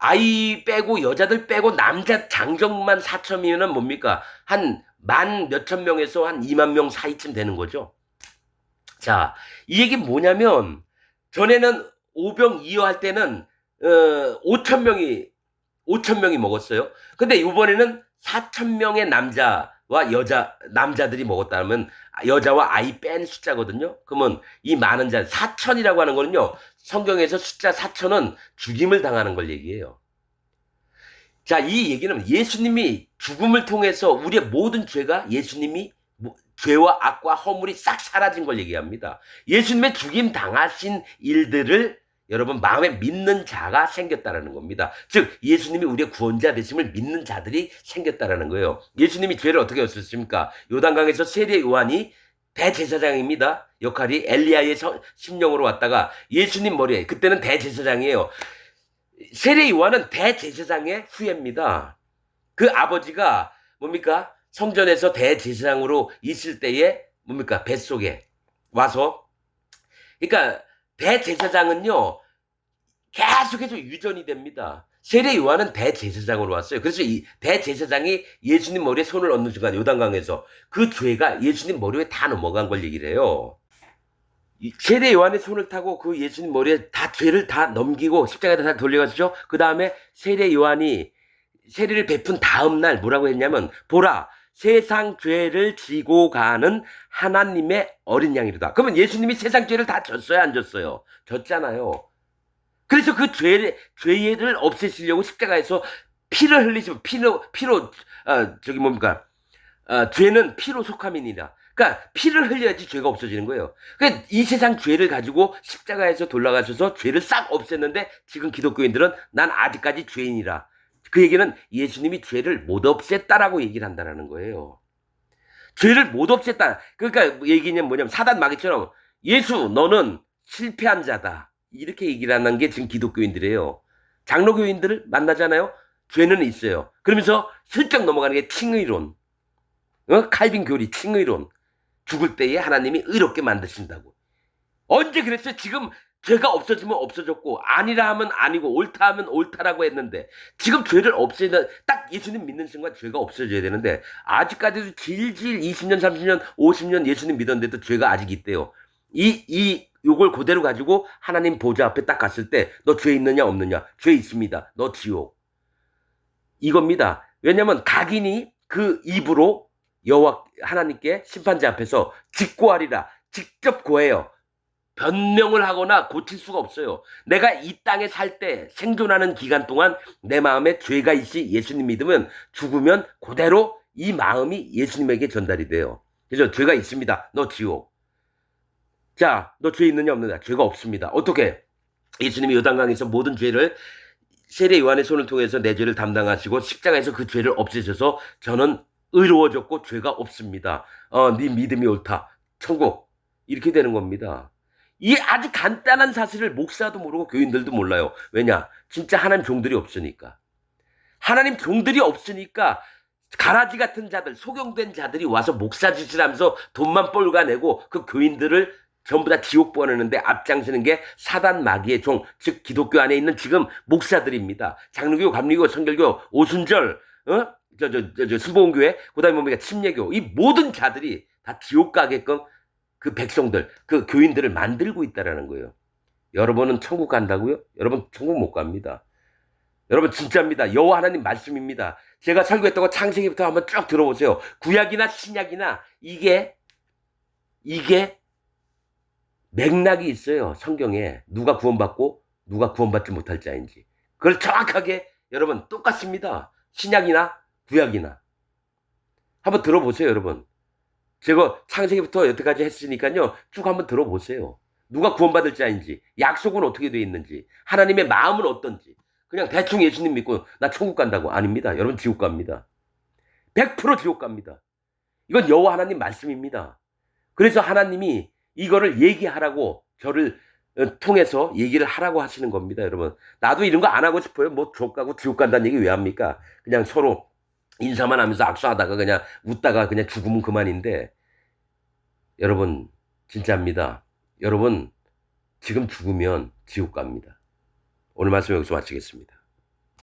아이 빼고 여자들 빼고 남자 장정만 4,000이면 뭡니까? 한 만 몇천 명에서 한 2만 명 사이쯤 되는 거죠. 자, 이 얘기 뭐냐면, 전에는 오병이어 할 때는 5,000명이 먹었어요. 근데 이번에는 4,000명의 남자들이 먹었다면 여자와 아이 뺀 숫자거든요. 그러면 이 많은 자, 4,000이라고 하는 거는요, 성경에서 숫자 4,000은 죽임을 당하는 걸 얘기해요. 자, 이 얘기는 예수님이 죽음을 통해서 우리의 모든 죄가, 예수님이 죄와 악과 허물이 싹 사라진 걸 얘기합니다. 예수님의 죽임 당하신 일들을 여러분 마음에 믿는 자가 생겼다라는 겁니다. 즉 예수님이 우리의 구원자 되심을 믿는 자들이 생겼다라는 거예요. 예수님이 죄를 어떻게 없었습니까? 요단강에서 세례 요한이 대제사장입니다. 역할이 엘리야의 심령으로 왔다가 예수님 머리에, 그때는 대제사장이에요. 세례 요한은 대제사장의 후예입니다. 그 아버지가 뭡니까? 성전에서 대제사장으로 있을 때에 뭡니까? 뱃속에 와서, 그러니까 대제사장은요 계속해서 유전이 됩니다. 세례 요한은 대제사장으로 왔어요. 그래서 이 대제사장이 예수님 머리에 손을 얹는 순간 요단강에서 그 죄가 예수님 머리 위에 다 넘어간 걸 얘기를 해요. 세례 요한의 손을 타고 그 예수님 머리에 다 죄를 다 넘기고 십자가에다 다 돌려가시죠. 그 다음에 세례 요한이 세례를 베푼 다음 날 뭐라고 했냐면, 보라 세상 죄를 지고 가는 하나님의 어린 양이로다. 그러면 예수님이 세상 죄를 다 졌어요, 안 졌어요? 졌잖아요. 그래서 그 죄를 없애시려고 십자가에서 피를 흘리시고, 죄는 피로 속함이니라. 그러니까 피를 흘려야지 죄가 없어지는 거예요. 그러니까 이 세상 죄를 가지고 십자가에서 돌아가셔서 죄를 싹 없앴는데, 지금 기독교인들은 난 아직까지 죄인이라. 그 얘기는 예수님이 죄를 못 없앴다라고 얘기를 한다는 거예요. 죄를 못 없앴다. 그러니까 얘기는 뭐냐면, 사단 마귀처럼 예수 너는 실패한 자다, 이렇게 얘기를 하는 게 지금 기독교인들이에요. 장로교인들을 만나잖아요. 죄는 있어요. 그러면서 슬쩍 넘어가는 게 칭의론. 칼빈 교리 칭의론. 죽을 때에 하나님이 의롭게 만드신다고. 언제 그랬어요? 지금 죄가 없어지면 없어졌고, 아니라 하면 아니고, 옳다 하면 옳다라고 했는데, 지금 죄를 없애는, 딱 예수님 믿는 순간 죄가 없어져야 되는데, 아직까지도 질질 20년, 30년, 50년 예수님 믿었는데도 죄가 아직 있대요. 요걸 그대로 가지고 하나님 보좌 앞에 딱 갔을 때, 너 죄 있느냐 없느냐? 죄 있습니다. 너 지옥. 이겁니다. 왜냐면 각인이 그 입으로 여호와 하나님께 심판자 앞에서 직고하리라. 직접 고해요. 변명을 하거나 고칠 수가 없어요. 내가 이 땅에 살 때 생존하는 기간 동안 내 마음에 죄가 있이 예수님 믿으면 죽으면 그대로 이 마음이 예수님에게 전달이 돼요. 그래서 죄가 있습니다. 너 지옥. 자, 너 죄 있느냐 없느냐? 죄가 없습니다. 어떻게? 예수님이 요단강에서 모든 죄를 세례 요한의 손을 통해서 내 죄를 담당하시고 십자가에서 그 죄를 없애셔서 저는 의로워졌고 죄가 없습니다. 네 믿음이 옳다. 천국. 이렇게 되는 겁니다. 이 아주 간단한 사실을 목사도 모르고 교인들도 몰라요. 왜냐? 진짜 하나님 종들이 없으니까. 하나님 종들이 없으니까 가라지 같은 자들, 소경된 자들이 와서 목사 짓을 하면서 돈만 뻘가내고 그 교인들을 전부 다 지옥 보내는데 앞장서는 게 사단 마귀의 종, 즉 기독교 안에 있는 지금 목사들입니다. 장로교, 감리교, 선결교, 오순절, 수봉교회, 그다음에 뭡니까 침례교, 이 모든 자들이 다 지옥 가게끔 그 백성들, 그 교인들을 만들고 있다라는 거예요. 여러분은 천국 간다고요? 여러분 천국 못 갑니다. 여러분 진짜입니다. 여호와 하나님 말씀입니다. 제가 설교했던 거 창세기부터 한번 쭉 들어보세요. 구약이나 신약이나 이게 맥락이 있어요. 성경에 누가 구원받고 누가 구원받지 못할 자인지. 그걸 정확하게 여러분 똑같습니다. 신약이나 구약이나. 한번 들어보세요, 여러분. 제가 창세기부터 여태까지 했으니까요. 쭉 한번 들어보세요. 누가 구원받을 자인지, 약속은 어떻게 돼 있는지, 하나님의 마음은 어떤지. 그냥 대충 예수님 믿고 나 천국 간다고. 아닙니다. 여러분 지옥 갑니다. 100% 지옥 갑니다. 이건 여호와 하나님 말씀입니다. 그래서 하나님이 이거를 얘기하라고 저를 통해서 얘기를 하라고 하시는 겁니다, 여러분. 나도 이런 거 안 하고 싶어요. 뭐 족 가고 지옥 간다는 얘기 왜 합니까? 그냥 서로 인사만 하면서 악수하다가 그냥 웃다가 그냥 죽으면 그만인데 여러분 진짜입니다. 여러분 지금 죽으면 지옥 갑니다. 오늘 말씀 여기서 마치겠습니다.